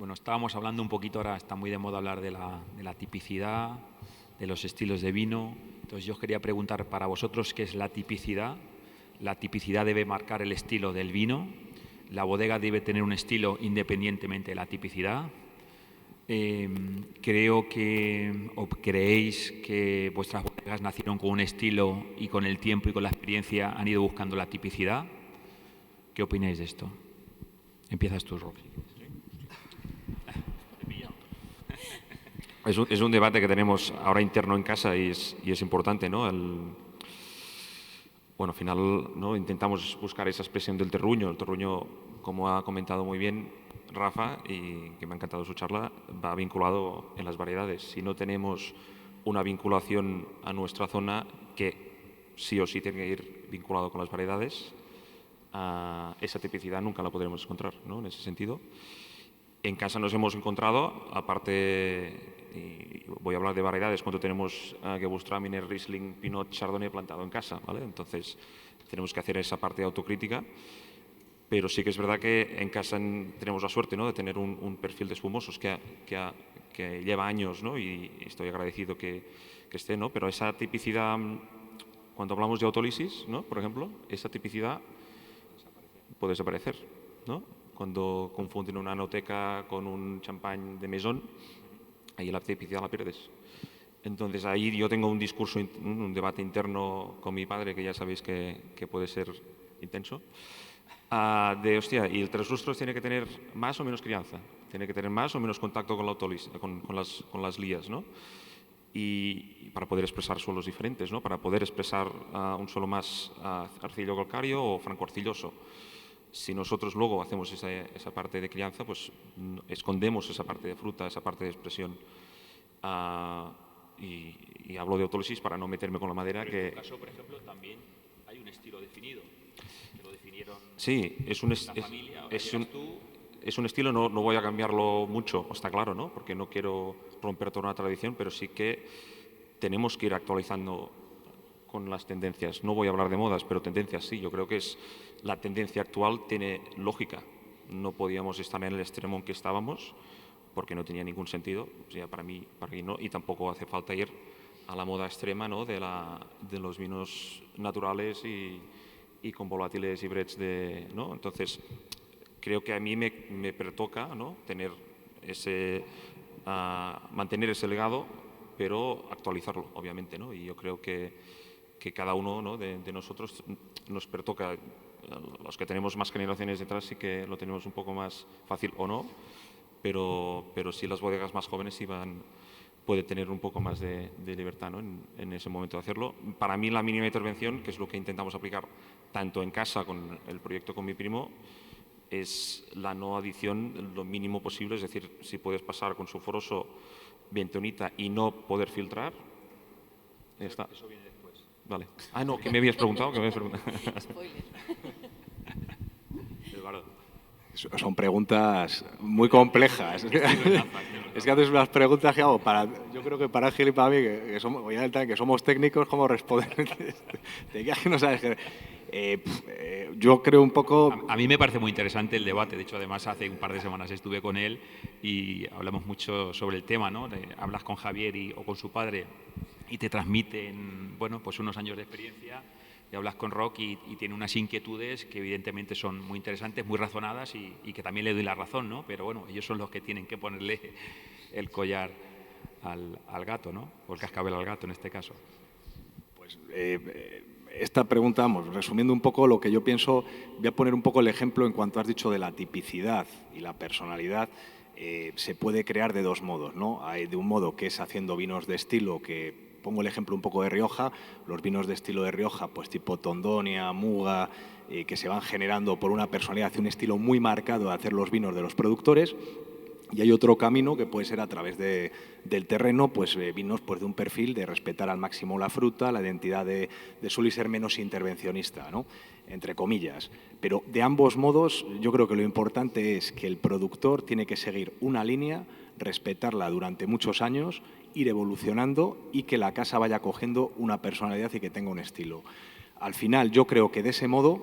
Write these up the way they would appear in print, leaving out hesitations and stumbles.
Bueno, estábamos hablando un poquito, ahora está muy de moda hablar de la tipicidad, de los estilos de vino. Entonces yo os quería preguntar para vosotros qué es la tipicidad. La tipicidad debe marcar el estilo del vino. La bodega debe tener un estilo independientemente de la tipicidad. Creo que, o creéis que vuestras bodegas nacieron con un estilo y con el tiempo y con la experiencia han ido buscando la tipicidad. ¿Qué opináis de esto? Empiezas tú, Rob. Es un debate que tenemos ahora interno en casa y es importante, ¿no? Bueno, al final, ¿no? Intentamos buscar esa expresión del terruño. El terruño, como ha comentado muy bien Rafa, y que me ha encantado su charla, va vinculado en las variedades. Si no tenemos una vinculación a nuestra zona, que sí o sí tiene que ir vinculado con las variedades, esa tipicidad nunca la podremos encontrar, ¿no? En ese sentido. En casa nos hemos encontrado, aparte, y voy a hablar de variedades, cuando tenemos Gewürztraminer, Riesling, Pinot, Chardonnay plantado en casa, ¿vale? Entonces tenemos que hacer esa parte de autocrítica, pero sí que es verdad que en casa tenemos la suerte, ¿no? De tener un perfil de espumosos que lleva años, ¿no? Y estoy agradecido que esté, ¿no? Pero esa tipicidad, cuando hablamos de autólisis, ¿no? Por ejemplo, esa tipicidad puede desaparecer, ¿no? Cuando confunden una anoteca con un champán de mesón, ahí la tipicidad la pierdes. Entonces ahí yo tengo un discurso, un debate interno con mi padre, que ya sabéis que puede ser intenso, de, hostia, y el tres lustros tiene que tener más o menos crianza, tiene que tener más o menos contacto con la con las lías, ¿no? Y para poder expresar suelos diferentes, ¿no? Para poder expresar un suelo más arcillo calcáreo o franco arcilloso. Si nosotros luego hacemos esa parte de crianza, pues escondemos esa parte de fruta, esa parte de expresión. Y hablo de autólisis para no meterme con la madera. Pero en tu caso, por ejemplo, también hay un estilo definido, que lo definieron Sí, la familia, ahora llegas tú. es un estilo, no voy a cambiarlo mucho, está claro, ¿no? Porque no quiero romper toda una tradición, pero sí que tenemos que ir actualizando con las tendencias. No voy a hablar de modas, pero tendencias sí. Yo creo que la tendencia actual tiene lógica. No podíamos estar en el extremo en que estábamos porque no tenía ningún sentido. O sea, para mí no, y tampoco hace falta ir a la moda extrema, ¿no? de los vinos naturales y con volátiles y brets ¿no? Entonces, creo que a mí me pertoca, ¿no? Mantener ese legado, pero actualizarlo, obviamente, ¿no? Y yo creo que cada uno, ¿no? de nosotros nos pertoca. Los que tenemos más generaciones detrás sí que lo tenemos un poco más fácil o no, pero sí las bodegas más jóvenes puede tener un poco más de libertad, ¿no? en ese momento de hacerlo. Para mí la mínima intervención, que es lo que intentamos aplicar tanto en casa con el proyecto con mi primo, es la no adición lo mínimo posible. Es decir, si puedes pasar con sulfuroso, bentonita y no poder filtrar, ya está. Eso viene después. Vale. No, ¿qué me habías preguntado? Spoiler. Eduardo. Son preguntas muy complejas. Es que haces unas preguntas que hago yo creo que para Ángel y para mí, que somos técnicos, ¿cómo responder? ¿De qué no sabes? Yo creo un poco... A mí me parece muy interesante el debate. De hecho, además, hace un par de semanas estuve con él y hablamos mucho sobre el tema, ¿no? Hablas con Javier o con su padre y te transmiten, bueno, pues unos años de experiencia, y hablas con Rock y tiene unas inquietudes que evidentemente son muy interesantes, muy razonadas y que también le doy la razón, ¿no? Pero bueno, ellos son los que tienen que ponerle el collar al gato, ¿no? O el cascabel al gato en este caso. Pues esta pregunta, vamos, resumiendo un poco lo que yo pienso, voy a poner un poco el ejemplo en cuanto has dicho de la tipicidad y la personalidad. Se puede crear de dos modos, ¿no? Hay de un modo que es haciendo vinos de estilo, que pongo el ejemplo un poco de Rioja, los vinos de estilo de Rioja, pues tipo Tondonia, Muga, que se van generando por una personalidad y un estilo muy marcado de hacer los vinos de los productores. Y hay otro camino que puede ser a través del terreno, pues vinos pues, de un perfil de respetar al máximo la fruta, la identidad de suelo y ser menos intervencionista, ¿no? Entre comillas. Pero de ambos modos yo creo que lo importante es que el productor tiene que seguir una línea, respetarla durante muchos años, ir evolucionando y que la casa vaya cogiendo una personalidad y que tenga un estilo. Al final yo creo que de ese modo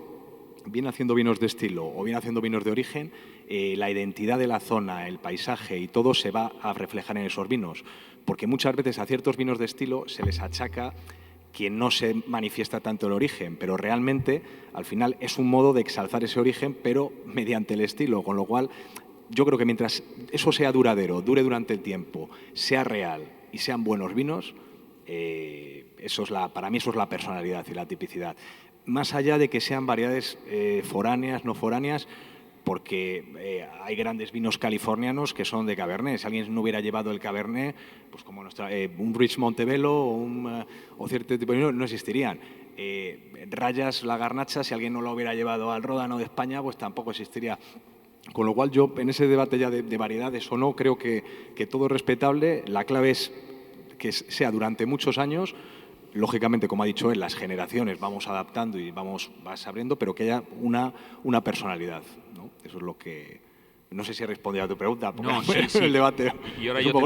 bien haciendo vinos de estilo o bien haciendo vinos de origen, la identidad de la zona, el paisaje y todo se va a reflejar en esos vinos. Porque muchas veces a ciertos vinos de estilo se les achaca que no se manifiesta tanto el origen, pero realmente al final es un modo de exalzar ese origen, pero mediante el estilo, con lo cual yo creo que mientras eso sea duradero, dure durante el tiempo, sea real y sean buenos vinos, para mí eso es la personalidad y la tipicidad. Más allá de que sean variedades foráneas, no foráneas, porque hay grandes vinos californianos que son de Cabernet. Si alguien no hubiera llevado el Cabernet, pues como un Rich Montebello o cierto tipo de vino, no existirían. Rayas, la Garnacha, si alguien no lo hubiera llevado al Ródano de España, pues tampoco existiría. Con lo cual yo, en ese debate ya de variedades o no, creo que todo es respetable. La clave es que sea durante muchos años. Lógicamente, como ha dicho él, las generaciones vamos adaptando y vas abriendo, pero que haya una personalidad, ¿no? Eso es lo que... No sé si he respondido a tu pregunta, porque No, sí. el debate... Y ahora yo te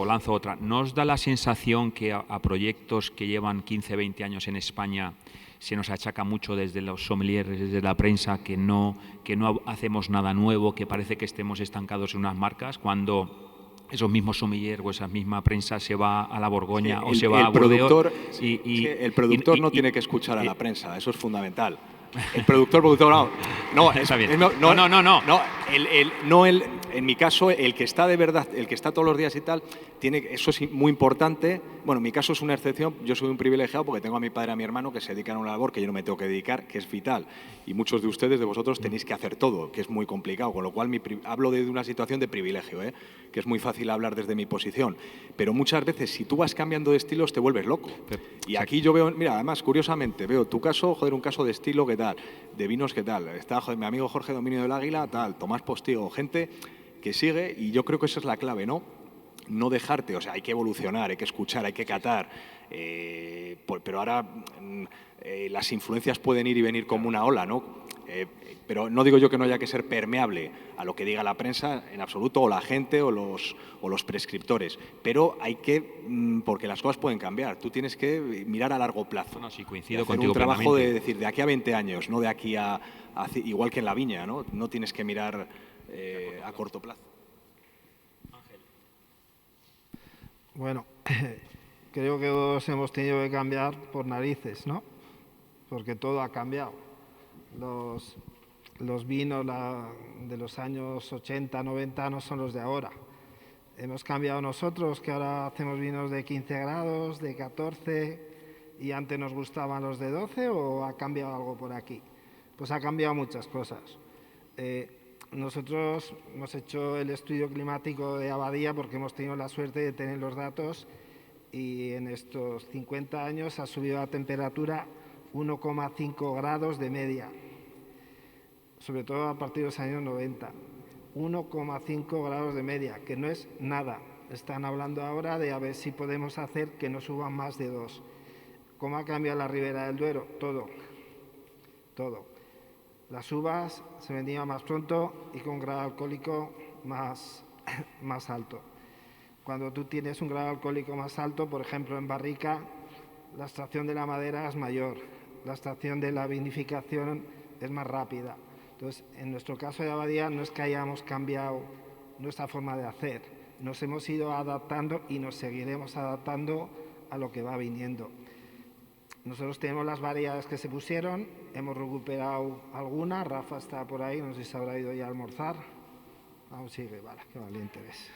lanzo otra. ¿No os da la sensación que a proyectos que llevan 15, 20 años en España se nos achaca mucho desde los sommeliers, desde la prensa, que no hacemos nada nuevo, que parece que estemos estancados en unas marcas, cuando esos mismos sommeliers o esa misma prensa se va a la Borgoña o se va a Burdeos? El productor no tiene que escuchar a la prensa, eso es fundamental. El productor no. Está bien. En mi caso, el que está de verdad, el que está todos los días y tal, eso es muy importante. Bueno, en mi caso es una excepción, yo soy un privilegiado porque tengo a mi padre y a mi hermano que se dedican a una labor que yo no me tengo que dedicar, que es vital. Y muchos de ustedes, de vosotros, tenéis que hacer todo, que es muy complicado, con lo cual hablo de una situación de privilegio, que es muy fácil hablar desde mi posición. Pero muchas veces, si tú vas cambiando de estilos, te vuelves loco. Y aquí yo veo, mira, además, curiosamente, veo tu caso, un caso de estilo, ¿qué tal? De vinos, ¿qué tal? Está mi amigo Jorge Dominio del Águila, tal, Tomás Postigo, gente que sigue, y yo creo que esa es la clave, ¿no? No dejarte, o sea, hay que evolucionar, hay que escuchar, hay que catar, pero ahora las influencias pueden ir y venir como una ola, ¿no? Pero no digo yo que no haya que ser permeable a lo que diga la prensa en absoluto, o la gente, o los prescriptores, pero hay que, porque las cosas pueden cambiar, tú tienes que mirar a largo plazo. No, sí, coincido hacer contigo un trabajo plenamente. de decir, de aquí a 20 años, no de aquí a igual que en la viña, ¿no? No tienes que mirar a corto plazo. Bueno, creo que todos hemos tenido que cambiar por narices, ¿no? Porque todo ha cambiado. Los vinos de los años 80, 90 no son los de ahora. Hemos cambiado nosotros, que ahora hacemos vinos de 15 grados, de 14, y antes nos gustaban los de 12, ¿o ha cambiado algo por aquí? Pues ha cambiado muchas cosas. Nosotros hemos hecho el estudio climático de Abadía porque hemos tenido la suerte de tener los datos, y en estos 50 años ha subido la temperatura 1,5 grados de media, sobre todo a partir de los años 90. 1,5 grados de media, que no es nada. Están hablando ahora de a ver si podemos hacer que no suban más de 2. ¿Cómo ha cambiado la Ribera del Duero? Todo. Las uvas se vendían más pronto y con un grado alcohólico más alto. Cuando tú tienes un grado alcohólico más alto, por ejemplo en barrica, la extracción de la madera es mayor, la extracción de la vinificación es más rápida. Entonces, en nuestro caso de Abadía no es que hayamos cambiado nuestra forma de hacer, nos hemos ido adaptando y nos seguiremos adaptando a lo que va viniendo. Nosotros tenemos las variedades que se pusieron, hemos recuperado algunas, Rafa está por ahí, no sé si se habrá ido ya a almorzar. Aún sigue, vale, qué valiente ves.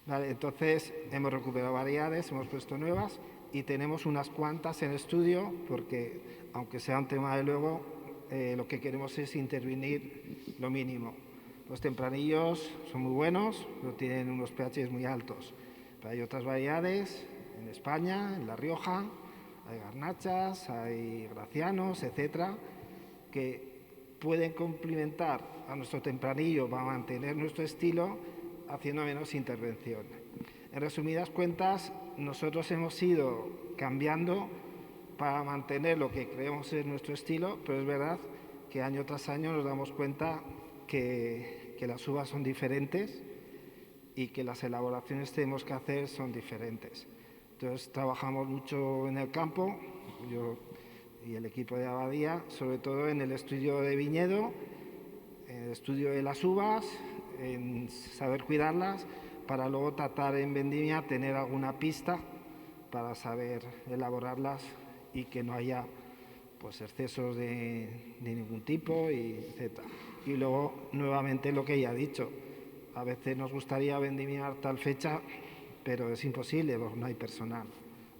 Vale, entonces hemos recuperado variedades, hemos puesto nuevas y tenemos unas cuantas en estudio porque, aunque sea un tema de luego, lo que queremos es intervenir lo mínimo. Los tempranillos son muy buenos, pero tienen unos pHs muy altos. Pero hay otras variedades en España, en La Rioja, hay garnachas, hay gracianos, etcétera, que pueden complementar a nuestro tempranillo para mantener nuestro estilo haciendo menos intervención. En resumidas cuentas, nosotros hemos ido cambiando para mantener lo que creemos es nuestro estilo, pero es verdad que año tras año nos damos cuenta que las uvas son diferentes y que las elaboraciones que tenemos que hacer son diferentes. Entonces trabajamos mucho en el campo, yo y el equipo de Abadía, sobre todo en el estudio de viñedo, en el estudio de las uvas, en saber cuidarlas, para luego tratar en vendimia tener alguna pista para saber elaborarlas y que no haya pues excesos de ningún tipo, etc. Y luego, nuevamente, lo que ella ha dicho, a veces nos gustaría vendimiar tal fecha, pero es imposible, porque no hay personal.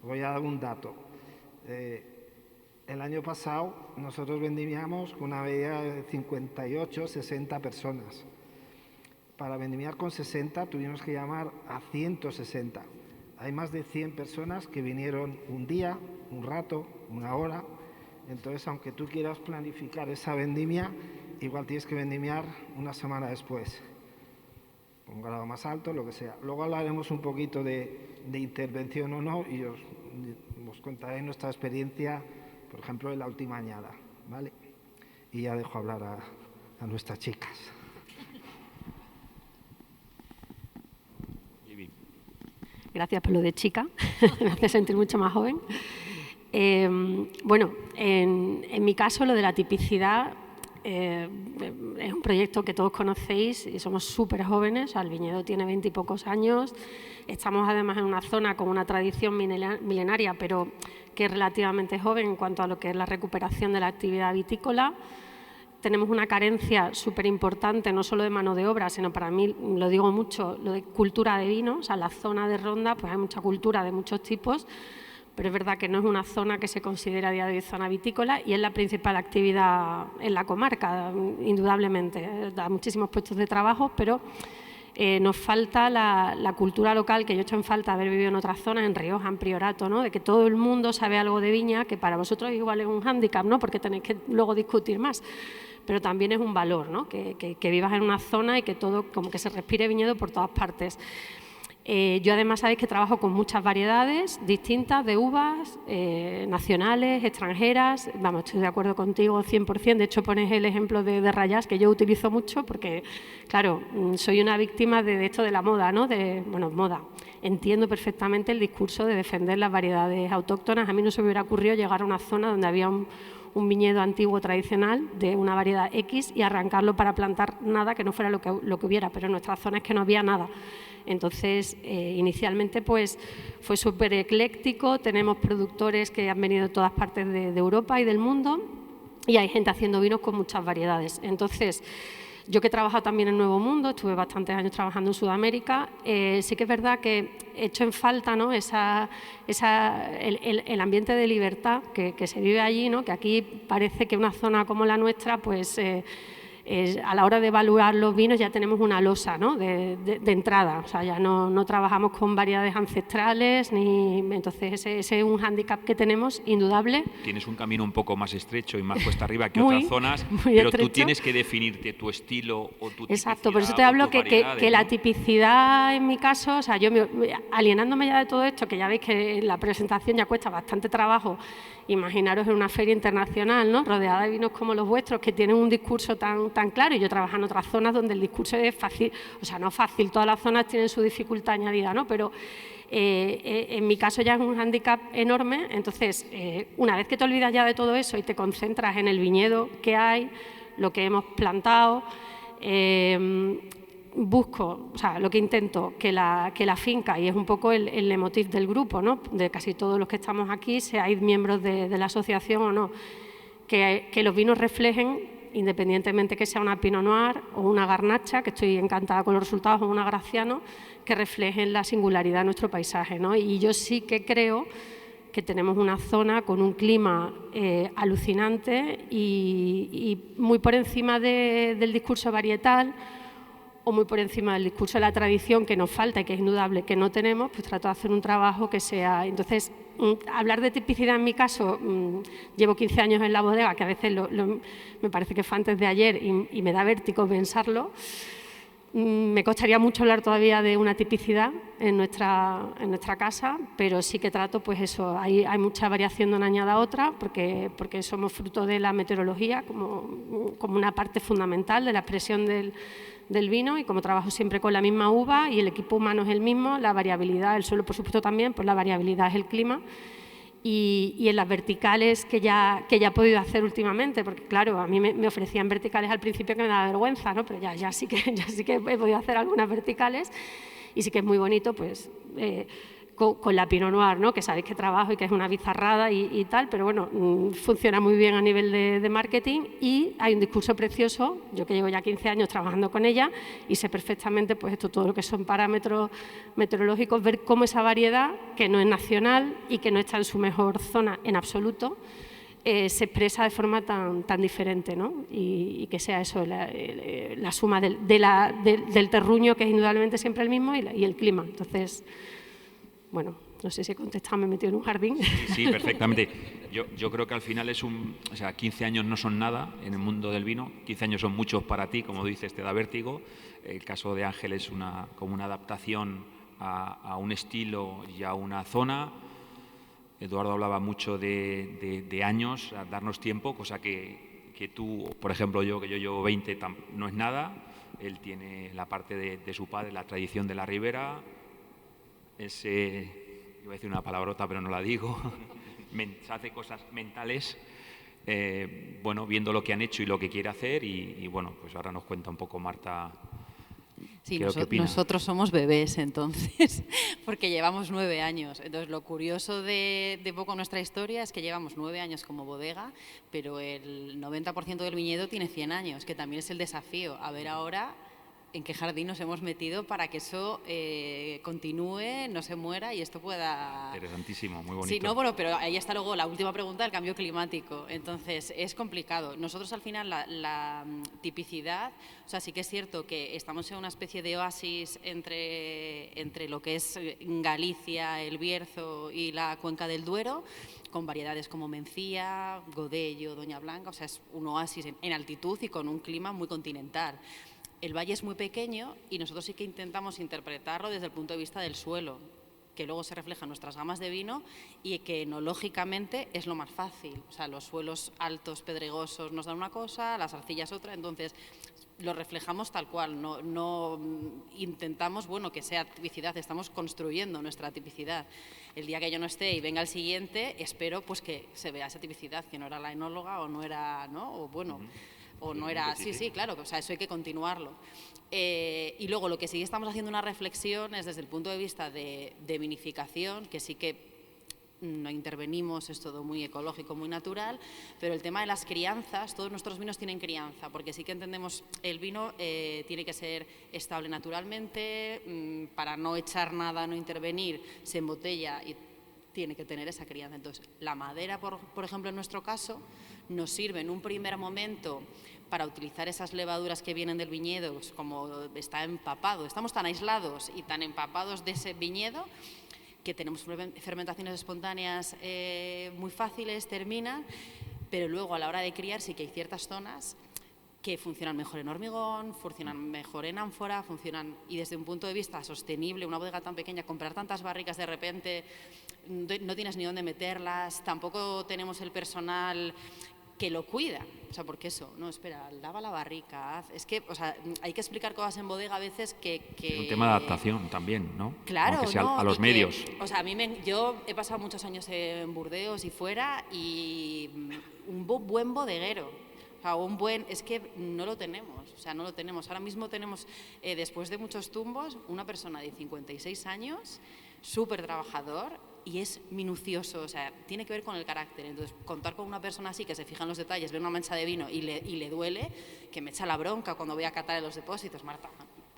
Voy a dar un dato. El año pasado nosotros vendimiamos con una media de 58, 60 personas. Para vendimiar con 60 tuvimos que llamar a 160. Hay más de 100 personas que vinieron un día, un rato, una hora. Entonces, aunque tú quieras planificar esa vendimia, igual tienes que vendimiar una semana después, con un grado más alto, lo que sea. Luego hablaremos un poquito de intervención o no, y os contaré nuestra experiencia, por ejemplo, en la última añada, ¿vale? Y ya dejo hablar a nuestras chicas. Gracias por lo de chica, me hace sentir mucho más joven. Bueno, en mi caso, lo de la tipicidad es un proyecto que todos conocéis y somos súper jóvenes. El viñedo tiene 20 y pocos años. Estamos además en una zona con una tradición milenaria, pero que es relativamente joven en cuanto a lo que es la recuperación de la actividad vitícola. Tenemos una carencia súper importante, no solo de mano de obra, sino, para mí, lo digo mucho, lo de cultura de vino. O sea, en la zona de Ronda pues hay mucha cultura de muchos tipos, pero es verdad que no es una zona que se considera a día de hoy zona vitícola y es la principal actividad en la comarca, indudablemente. Da muchísimos puestos de trabajo, pero nos falta la cultura local, que yo he hecho en falta haber vivido en otras zonas, en Rioja, en Priorato, ¿no? De que todo el mundo sabe algo de viña, que para vosotros igual es un hándicap, ¿no? Porque tenéis que luego discutir más, pero también es un valor, ¿no? Que vivas en una zona y que todo, como que se respire viñedo por todas partes. Yo además sabéis que trabajo con muchas variedades distintas de uvas, nacionales, extranjeras. Vamos, estoy de acuerdo contigo 100%. De hecho, pones el ejemplo de Rayas, que yo utilizo mucho porque, claro, soy una víctima de esto de la moda, ¿no? Bueno, moda. Entiendo perfectamente el discurso de defender las variedades autóctonas. A mí no se me hubiera ocurrido llegar a una zona donde había un viñedo antiguo tradicional de una variedad X y arrancarlo para plantar nada que no fuera lo que hubiera, pero en nuestras zonas es que no había nada. Entonces, inicialmente pues fue súper ecléctico, tenemos productores que han venido de todas partes de Europa y del mundo y hay gente haciendo vinos con muchas variedades. Entonces, yo que he trabajado también en Nuevo Mundo, estuve bastantes años trabajando en Sudamérica, sí que es verdad que he hecho en falta, ¿no? el ambiente de libertad que se vive allí, ¿no? Que aquí parece que una zona como la nuestra, pues a la hora de evaluar los vinos ya tenemos una losa, ¿no? de entrada, o sea, ya no trabajamos con variedades ancestrales, entonces ese es un hándicap que tenemos, indudable. Tienes un camino un poco más estrecho y más cuesta arriba que otras zonas, pero tú tienes que definirte tu estilo o tu tipicidad. Exacto, por eso te hablo que la tipicidad, en mi caso, o sea, yo alienándome ya de todo esto, que ya veis que la presentación ya cuesta bastante trabajo. Imaginaros en una feria internacional, ¿no? Rodeada de vinos como los vuestros, que tienen un discurso tan claro, y yo trabajo en otras zonas donde el discurso es fácil, o sea, no fácil, todas las zonas tienen su dificultad añadida, ¿no? Pero en mi caso ya es un hándicap enorme. Entonces, una vez que te olvidas ya de todo eso y te concentras en el viñedo que hay, lo que hemos plantado, busco, o sea, lo que intento, que la finca, y es un poco el leitmotiv del grupo, ¿no? De casi todos los que estamos aquí, seáis miembros de la asociación o no, que los vinos reflejen, independientemente que sea una Pinot Noir o una Garnacha, que estoy encantada con los resultados, o una Graciano, que reflejen la singularidad de nuestro paisaje, ¿no? Y yo sí que creo que tenemos una zona con un clima alucinante y muy por encima del discurso varietal, o muy por encima del discurso de la tradición, que nos falta y que es indudable que no tenemos, pues trato de hacer un trabajo que sea. Entonces, hablar de tipicidad en mi caso, llevo 15 años en la bodega, que a veces me parece que fue antes de ayer y me da vértigo pensarlo. Me costaría mucho hablar todavía de una tipicidad en nuestra casa, pero sí que trato, pues eso, hay mucha variación de una añada a otra, porque somos fruto de la meteorología como una parte fundamental de la expresión del vino, y como trabajo siempre con la misma uva y el equipo humano es el mismo, la variabilidad, el suelo por supuesto también, pues la variabilidad es el clima, y en las verticales que ya he podido hacer últimamente, porque claro, a mí me ofrecían verticales al principio que me daba vergüenza, ¿no? Pero ya sí que he podido hacer algunas verticales y sí que es muy bonito, pues, con la Pinot Noir, ¿no? Que sabéis que trabajo y que es una bizarrada y tal, pero bueno, funciona muy bien a nivel de marketing y hay un discurso precioso, yo que llevo ya 15 años trabajando con ella y sé perfectamente pues esto, todo lo que son parámetros meteorológicos, ver cómo esa variedad, que no es nacional y que no está en su mejor zona en absoluto, se expresa de forma tan diferente, ¿no? Y que sea eso, la suma del terruño, que es indudablemente siempre el mismo, y el clima. Entonces, bueno, no sé si he contestado, me he metido en un jardín. Sí, perfectamente. Yo creo que al final o sea, 15 años no son nada en el mundo del vino, 15 años son muchos para ti, como dices, te da vértigo. El caso de Ángel es como una adaptación a un estilo y a una zona. Eduardo hablaba mucho de años, a darnos tiempo, cosa que tú, por ejemplo, que yo llevo 20, no es nada. Él tiene la parte de su padre, la tradición de la Ribera. Iba a decir una palabrota, pero no la digo, se hace cosas mentales, bueno, viendo lo que han hecho y lo que quiere hacer y bueno, pues ahora nos cuenta un poco Marta. Sí, nosotros somos bebés, entonces, porque llevamos 9 años. Entonces, lo curioso de poco nuestra historia es que llevamos 9 años como bodega, pero el 90% del viñedo tiene 100 años, que también es el desafío. A ver ahora en qué jardín nos hemos metido para que eso continúe, no se muera y esto pueda... Interesantísimo, muy bonito. Sí, no, bueno, pero ahí está luego la última pregunta del cambio climático. Entonces, es complicado. Nosotros, al final, la tipicidad, o sea, sí que es cierto que estamos en una especie de oasis entre lo que es Galicia, el Bierzo y la Cuenca del Duero, con variedades como Mencía, Godello, Doña Blanca, o sea, es un oasis en altitud y con un clima muy continental. El valle es muy pequeño y nosotros sí que intentamos interpretarlo desde el punto de vista del suelo, que luego se refleja en nuestras gamas de vino y que enológicamente es lo más fácil. O sea, los suelos altos, pedregosos nos dan una cosa, las arcillas otra, entonces lo reflejamos tal cual, no intentamos, bueno, que sea tipicidad, estamos construyendo nuestra tipicidad. El día que yo no esté y venga el siguiente, espero pues que se vea esa tipicidad, que no era la enóloga o no era, ¿no? O bueno... O no era, sí, claro, o sea, eso hay que continuarlo. Y luego lo que sí estamos haciendo una reflexión es desde el punto de vista de vinificación, que sí que no intervenimos, es todo muy ecológico, muy natural, pero el tema de las crianzas, todos nuestros vinos tienen crianza, porque sí que entendemos el vino tiene que ser estable naturalmente, para no echar nada, no intervenir, se embotella y tiene que tener esa crianza. Entonces, la madera, por ejemplo, en nuestro caso, nos sirve en un primer momento para utilizar esas levaduras que vienen del viñedo, pues como está empapado, estamos tan aislados y tan empapados de ese viñedo que tenemos fermentaciones espontáneas muy fáciles, terminan, pero luego a la hora de criar sí que hay ciertas zonas que funcionan mejor en hormigón, funcionan mejor en ánfora, funcionan, y desde un punto de vista sostenible, una bodega tan pequeña, comprar tantas barricas de repente, no tienes ni dónde meterlas, tampoco tenemos el personal que lo cuida, o sea, porque eso, no, espera, lava la barrica, es que, o sea, hay que explicar cosas en bodega a veces que... Es un tema de adaptación también, ¿no? Claro, aunque sea ¿no? A los medios. O sea, yo he pasado muchos años en Burdeos y fuera y un buen bodeguero, o sea, es que no lo tenemos, o sea, no lo tenemos. Ahora mismo tenemos, después de muchos tumbos, una persona de 56 años, súper trabajador y es minucioso, o sea, tiene que ver con el carácter. Entonces, contar con una persona así que se fija en los detalles, ve una mancha de vino y le duele, que me echa la bronca cuando voy a catar en los depósitos, Marta.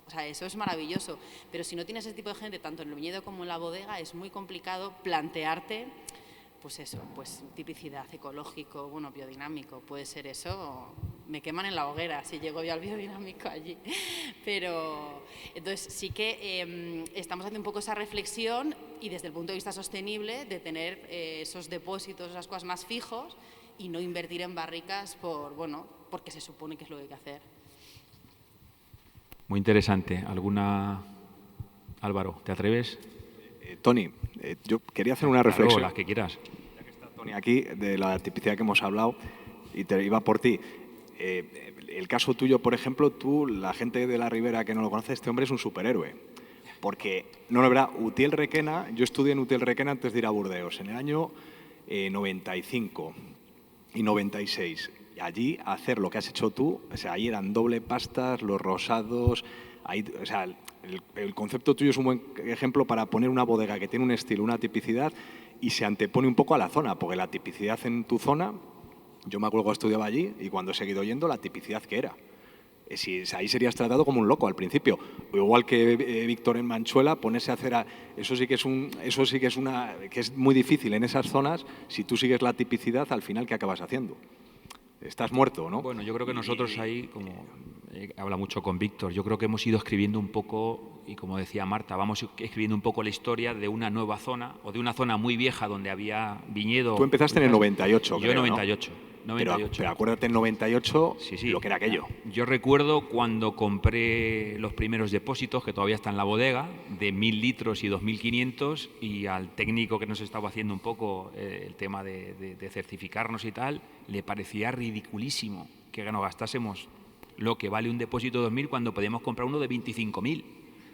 O sea, eso es maravilloso. Pero si no tienes ese tipo de gente, tanto en el viñedo como en la bodega, es muy complicado plantearte, pues eso, pues tipicidad, ecológico, bueno, biodinámico, puede ser eso, me queman en la hoguera si llego yo al biodinámico allí. Pero, entonces, sí que estamos haciendo un poco esa reflexión y desde el punto de vista sostenible de tener esos depósitos, esas cosas más fijos y no invertir en barricas porque se supone que es lo que hay que hacer. Muy interesante. Álvaro, ¿te atreves? Tony, yo quería hacer una reflexión. Claro, las que quieras. Ya que está Tony aquí, de la tipicidad que hemos hablado, y te iba por ti. El caso tuyo, por ejemplo, la gente de la Ribera que no lo conoce, este hombre es un superhéroe. Porque, no lo verá, Utiel Requena, yo estudié en Utiel Requena antes de ir a Burdeos. En el año 95 y 96. Allí hacer lo que has hecho tú, o sea, ahí eran doble pastas, los rosados, ahí, o sea, el concepto tuyo es un buen ejemplo para poner una bodega que tiene un estilo, una tipicidad y se antepone un poco a la zona, porque la tipicidad en tu zona, yo me acuerdo que estudiaba allí y cuando he seguido yendo, la tipicidad que era. Ahí serías tratado como un loco al principio. Igual que Víctor en Manchuela, ponerse a hacer... Eso sí que es muy difícil en esas zonas. Si tú sigues la tipicidad, al final, ¿qué acabas haciendo? Estás muerto, ¿no? Bueno, yo creo que nosotros ahí, como habla mucho con Víctor, yo creo que hemos ido escribiendo un poco, y como decía Marta, vamos escribiendo un poco la historia de una nueva zona, o de una zona muy vieja donde había viñedo. Tú empezaste en el 98, Yo en creo, 98. ¿no? 98. Pero acuérdate en 98 sí. lo que era aquello. Yo recuerdo cuando compré los primeros depósitos, que todavía están en la bodega, de 1.000 litros y 2.500, y al técnico que nos estaba haciendo un poco el tema de certificarnos y tal, le parecía ridiculísimo que nos gastásemos lo que vale un depósito de 2.000 cuando podíamos comprar uno de 25.000.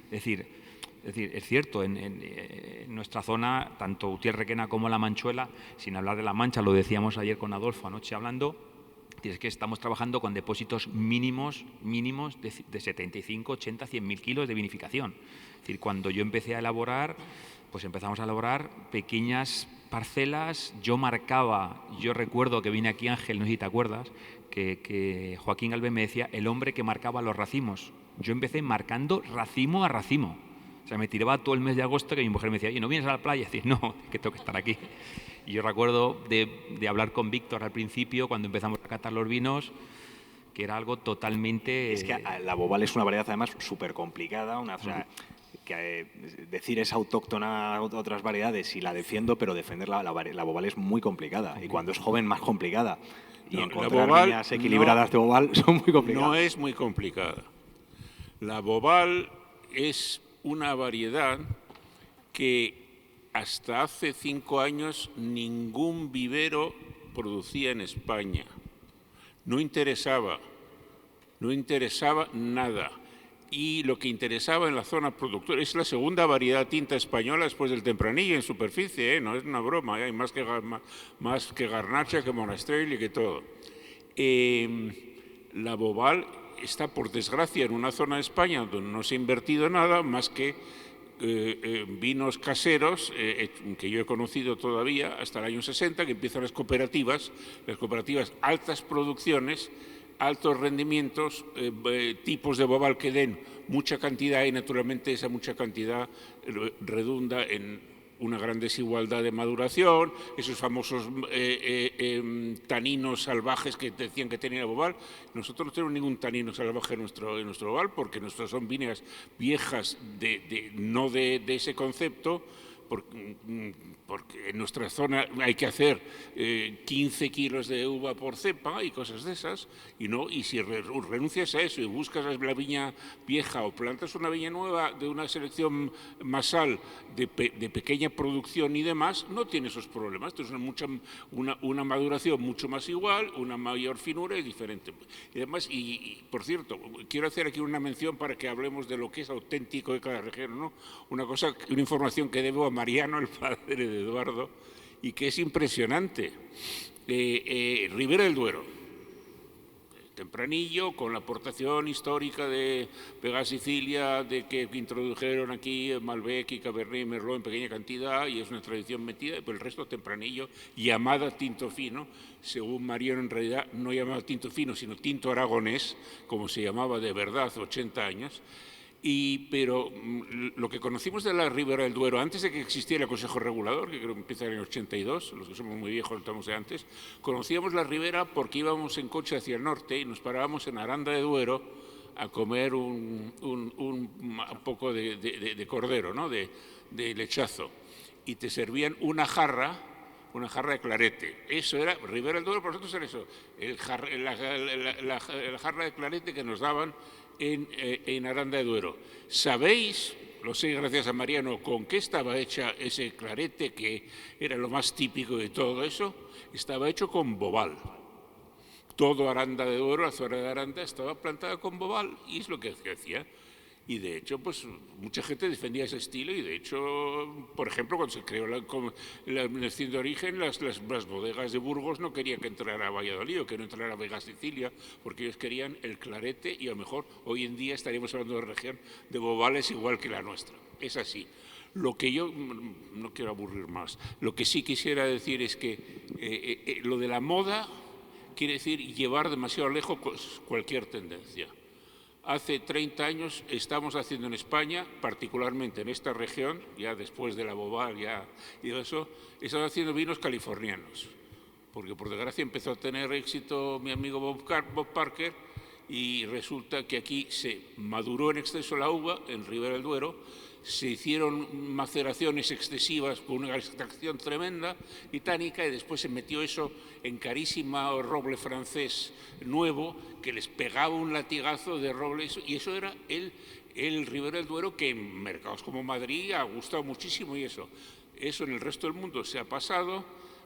Es decir, es cierto, en nuestra zona, tanto Utiel Requena como La Manchuela, sin hablar de La Mancha, lo decíamos ayer con Adolfo anoche hablando, es que estamos trabajando con depósitos mínimos de 75, 80, 100.000 kilos de vinificación. Es decir, cuando yo empecé a elaborar, pues empezamos a elaborar pequeñas parcelas. Yo recuerdo que vine aquí, Ángel, no sé si te acuerdas, que Joaquín Galvez me decía el hombre que marcaba los racimos. Yo empecé marcando racimo a racimo. O sea, me tiraba todo el mes de agosto que mi mujer me decía, ¿y no vienes a la playa? Y decir, no, que tengo que estar aquí. Y yo recuerdo de hablar con Víctor al principio, cuando empezamos a catar los vinos, que era algo totalmente... Es que la Bobal es una variedad además súper complicada, o sea, que decir es autóctona a otras variedades y la defiendo, pero defender la Bobal es muy complicada y cuando es joven más complicada. Y encontrar líneas equilibradas de Bobal son muy complicadas. No es muy complicada. La Bobal es una variedad que hasta hace 5 años ningún vivero producía en España. No interesaba nada. Y lo que interesaba en la zona productora es la segunda variedad tinta española después del Tempranillo en superficie, no es una broma, hay más que Garnacha, que Monastrell y que todo. La Bobal está, por desgracia, en una zona de España donde no se ha invertido nada más que vinos caseros, que yo he conocido todavía hasta el año 60, que empiezan las cooperativas altas producciones, altos rendimientos, tipos de Bobal que den mucha cantidad y naturalmente esa mucha cantidad redunda en una gran desigualdad de maduración, esos famosos taninos salvajes que decían que tenía Bobal. Nosotros no tenemos ningún tanino salvaje en nuestro Bobal porque nuestras son viñas viejas no de ese concepto, porque en nuestra zona hay que hacer 15 kilos de uva por cepa y cosas de esas, y si renuncias a eso y buscas la viña vieja o plantas una viña nueva de una selección masal de pequeña producción y demás, no tiene esos problemas. Entonces una maduración mucho más igual, una mayor finura y diferente. Y además, y por cierto, quiero hacer aquí una mención para que hablemos de lo que es auténtico de cada región, ¿no? Una información que debo a Mariano, el padre de Eduardo, y que es impresionante. Ribera del Duero, Tempranillo, con la aportación histórica de Vega Sicilia, de que introdujeron aquí Malbec y Cabernet y Merlot en pequeña cantidad, y es una tradición metida, pero el resto Tempranillo, llamada tinto fino, según Mariano en realidad no llamaba tinto fino, sino tinto aragonés, como se llamaba de verdad 80 años, pero lo que conocimos de la Ribera del Duero, antes de que existiera el Consejo Regulador, que creo que empieza en el 82, los que somos muy viejos estamos de antes, conocíamos la Ribera porque íbamos en coche hacia el norte y nos parábamos en Aranda de Duero a comer un poco de cordero, ¿no? de lechazo, y te servían una jarra de clarete. Eso era, Ribera del Duero para nosotros era eso, la jarra de clarete que nos daban en Aranda de Duero. ¿Sabéis, lo sé gracias a Mariano, con qué estaba hecha ese clarete, que era lo más típico de todo eso? Estaba hecho con Bobal. Todo Aranda de Duero, la zona de Aranda, estaba plantada con Bobal, y es lo que hacía. Y de hecho, pues mucha gente defendía ese estilo y de hecho, por ejemplo, cuando se creó la denominación de origen, las bodegas de Burgos no querían que entrara a Valladolid o que no entrara a Vega Sicilia, porque ellos querían el clarete y a lo mejor hoy en día estaríamos hablando de región de bobales igual que la nuestra. Es así. Lo que yo, no quiero aburrir más, lo que sí quisiera decir es que lo de la moda quiere decir llevar demasiado lejos cualquier tendencia. Hace 30 años estamos haciendo en España, particularmente en esta región, ya después de la Bobal y eso, estamos haciendo vinos californianos. Porque por desgracia empezó a tener éxito mi amigo Bob Parker y resulta que aquí se maduró en exceso la uva en Ribera del Duero, se hicieron maceraciones excesivas con una extracción tremenda y tánica y después se metió eso en carísimo roble francés nuevo que les pegaba un latigazo de roble y eso era el Ribera del Duero que en mercados como Madrid ha gustado muchísimo y eso en el resto del mundo se ha pasado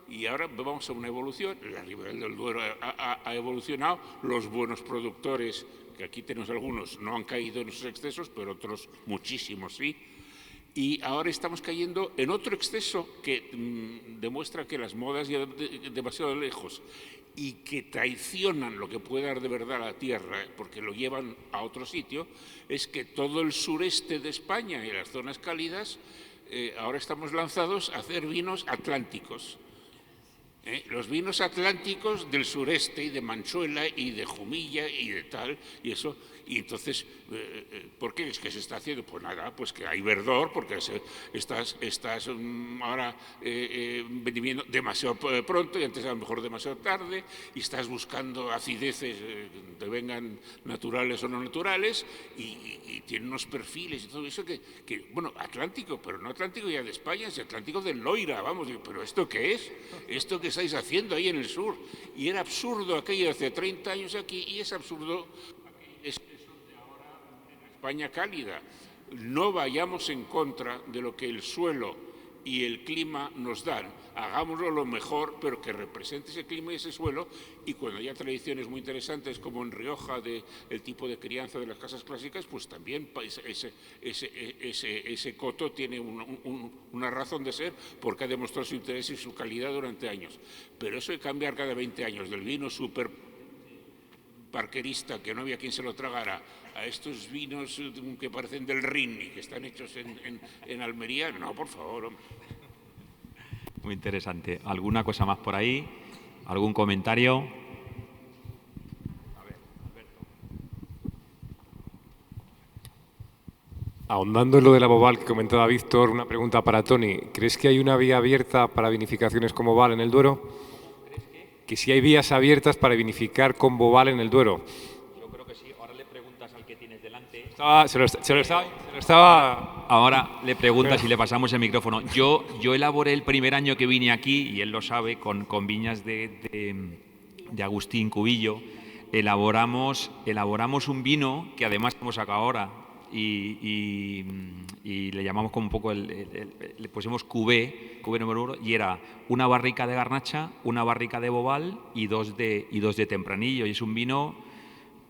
y ahora vamos a una evolución. La Ribera del Duero ha evolucionado, los buenos productores, que aquí tenemos algunos, no han caído en esos excesos, pero otros muchísimos sí. Y ahora estamos cayendo en otro exceso que demuestra que las modas ya demasiado lejos y que traicionan lo que puede dar de verdad a la tierra, porque lo llevan a otro sitio, es que todo el sureste de España y las zonas cálidas, ahora estamos lanzados a hacer vinos atlánticos. Los vinos atlánticos del sureste y de Manchuela y de Jumilla y de tal, y eso, y entonces, ¿por qué es que se está haciendo? Pues nada, pues que hay verdor, porque estás ahora vendiendo demasiado pronto y antes a lo mejor demasiado tarde, y estás buscando acideces que vengan naturales o no naturales, y tiene unos perfiles y todo eso que, bueno, Atlántico, pero no Atlántico ya de España, es Atlántico del Loira, vamos, pero ¿esto qué es? ¿Esto qué estáis haciendo ahí en el sur? Y era absurdo aquello hace 30 años aquí, y es absurdo de ahora en España cálida. No vayamos en contra de lo que el suelo y el clima nos dan. Hagámoslo lo mejor, pero que represente ese clima y ese suelo. Y cuando haya tradiciones muy interesantes, como en Rioja, el tipo de crianza de las casas clásicas, pues también ese coto tiene una razón de ser, porque ha demostrado su interés y su calidad durante años. Pero eso de cambiar cada 20 años del vino súper parkerista, que no había quien se lo tragara, a estos vinos que parecen del Rin y que están hechos en Almería, no, por favor, hombre. Muy interesante. ¿Alguna cosa más por ahí? ¿Algún comentario? A ver, Alberto. Ahondando en lo de la Bobal que comentaba Víctor, una pregunta para Toni. ¿Crees que hay una vía abierta para vinificaciones con Bobal en el Duero? Que si hay vías abiertas para vinificar con Bobal en el Duero. Yo creo que sí. Ahora le preguntas al que tienes delante. Se lo estaba... Ahora le preguntas y le pasamos el micrófono. Yo elaboré el primer año que vine aquí, y él lo sabe, con viñas de Agustín Cubillo. Elaboramos un vino que además hemos sacado ahora y le llamamos como un poco, le pusimos Cuvée número 1, y era una barrica de Garnacha, una barrica de Bobal y dos de Tempranillo. Y es un vino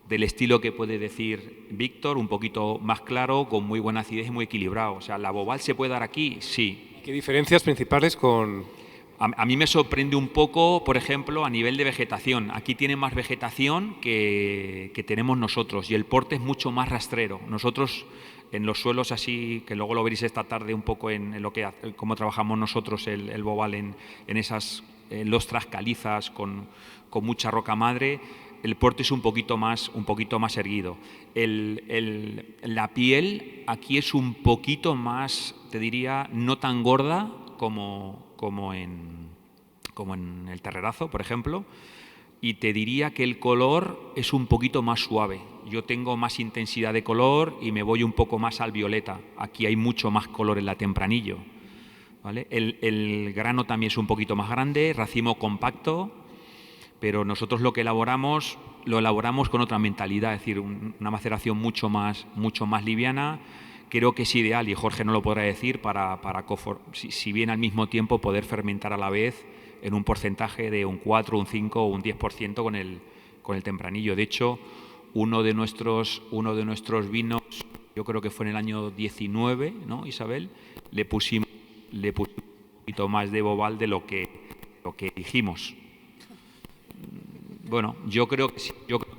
del estilo que puede decir Víctor, un poquito más claro, con muy buena acidez y muy equilibrado. O sea, ¿la Bobal se puede dar aquí? Sí. ¿Qué diferencias principales con...? A mí me sorprende un poco, por ejemplo, a nivel de vegetación. Aquí tiene más vegetación que tenemos nosotros, y el porte es mucho más rastrero. Nosotros, en los suelos así, que luego lo veréis esta tarde un poco en lo que cómo trabajamos nosotros el Bobal en esas lostras calizas con mucha roca madre, el porte es un poquito más erguido. La piel aquí es un poquito más, te diría, no tan gorda como en el Terrerazo, por ejemplo, y te diría que el color es un poquito más suave. Yo tengo más intensidad de color y me voy un poco más al violeta. Aquí hay mucho más color en la Tempranillo, ¿vale? El grano también es un poquito más grande, racimo compacto, pero nosotros lo que elaboramos con otra mentalidad, es decir, una maceración mucho más liviana. Creo que es ideal, y Jorge no lo podrá decir, para si bien al mismo tiempo poder fermentar a la vez en un porcentaje de un 4, un 5 o un 10% con el Tempranillo. De hecho, uno de nuestros vinos yo creo que fue en el año 19, ¿no, Isabel? Le pusimos un poquito más de bobal de lo que dijimos. Bueno, yo creo que sí, yo creo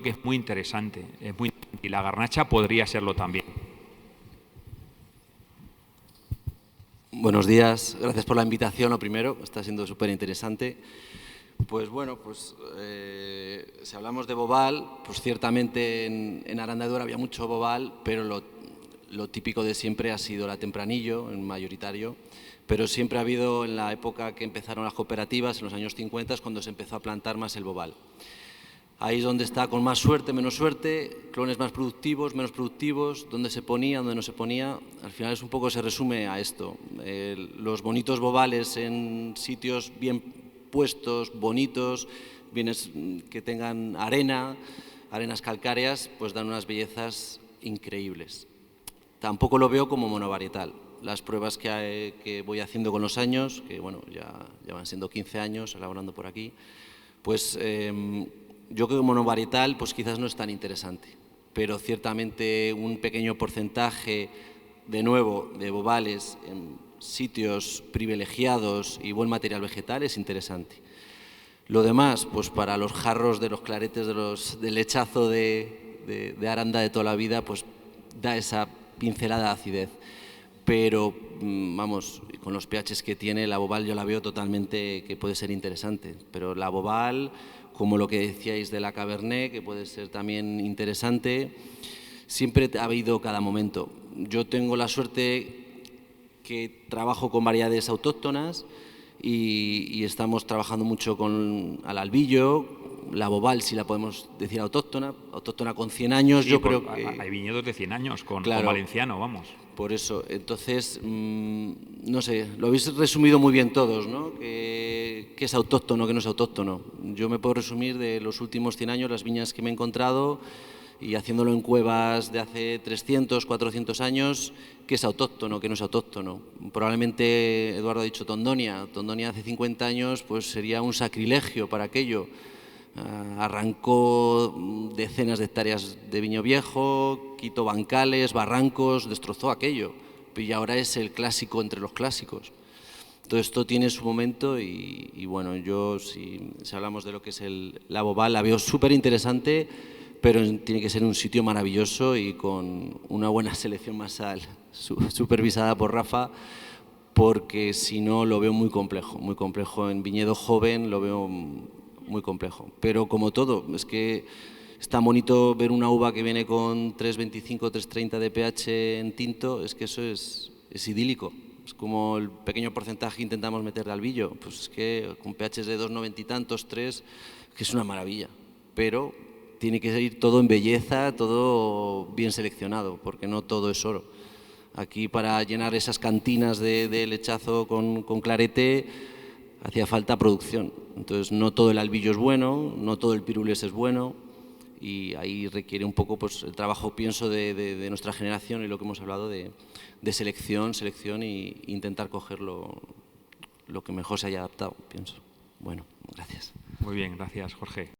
que es muy interesante, y la garnacha podría serlo también. Buenos días, gracias por la invitación, lo primero, está siendo súper interesante. Pues bueno, pues si hablamos de bobal, pues ciertamente en Aranda de Duero había mucho bobal, pero lo típico de siempre ha sido la tempranillo, en mayoritario, pero siempre ha habido, en la época que empezaron las cooperativas, en los años 50, es cuando se empezó a plantar más el bobal. Ahí es donde está con más suerte, menos suerte, clones más productivos, menos productivos, dónde se ponía, dónde no se ponía. Al final es un poco, se resume a esto. Los bonitos bobales en sitios bien puestos, bonitos, bienes que tengan arenas calcáreas, pues dan unas bellezas increíbles. Tampoco lo veo como monovarietal. Las pruebas que voy haciendo con los años, que bueno, ya van siendo 15 años elaborando por aquí, pues yo creo que monovarietal pues quizás no es tan interesante, pero ciertamente un pequeño porcentaje, de nuevo, de bobales en sitios privilegiados y buen material vegetal es interesante. Lo demás, pues para los jarros de los claretes del lechazo de Aranda de toda la vida, pues da esa pincelada de acidez. Pero, vamos, con los pHs que tiene, la bobal yo la veo totalmente que puede ser interesante. Pero la bobal, como lo que decíais de la Cabernet, que puede ser también interesante, siempre ha habido cada momento. Yo tengo la suerte que trabajo con variedades autóctonas y estamos trabajando mucho al albillo. La bobal, si la podemos decir autóctona con 100 años, sí, yo creo que... Hay viñedos de 100 años claro, con valenciano, vamos. Por eso, entonces, no sé, lo habéis resumido muy bien todos, ¿no? ¿Qué es autóctono, qué no es autóctono? Yo me puedo resumir de los últimos 100 años, las viñas que me he encontrado, y haciéndolo en cuevas de hace 300, 400 años, qué es autóctono, qué no es autóctono. Probablemente Eduardo ha dicho Tondonia. Tondonia hace 50 años pues sería un sacrilegio para aquello. Arrancó decenas de hectáreas de viño viejo, quitó bancales, barrancos, destrozó aquello. Y ahora es el clásico entre los clásicos. Todo esto tiene su momento y bueno, yo si hablamos de lo que es la bobal, la veo súper interesante, pero tiene que ser un sitio maravilloso y con una buena selección masal supervisada por Rafa, porque si no lo veo muy complejo en viñedo joven lo veo muy complejo. Pero como todo, es que está bonito ver una uva que viene con 3,25, 3,30 de pH en tinto, es que eso es idílico. Es como el pequeño porcentaje que intentamos meterle al billo, pues es que con pHs de 2,90 y tantos, 3, que es una maravilla. Pero tiene que ir todo en belleza, todo bien seleccionado, porque no todo es oro. Aquí para llenar esas cantinas de lechazo con clarete hacía falta producción. Entonces no todo el albillo es bueno, no todo el pirules es bueno y ahí requiere un poco pues, el trabajo, pienso, de nuestra generación y lo que hemos hablado de selección e intentar coger lo que mejor se haya adaptado, pienso. Bueno, gracias. Muy bien, gracias, Jorge.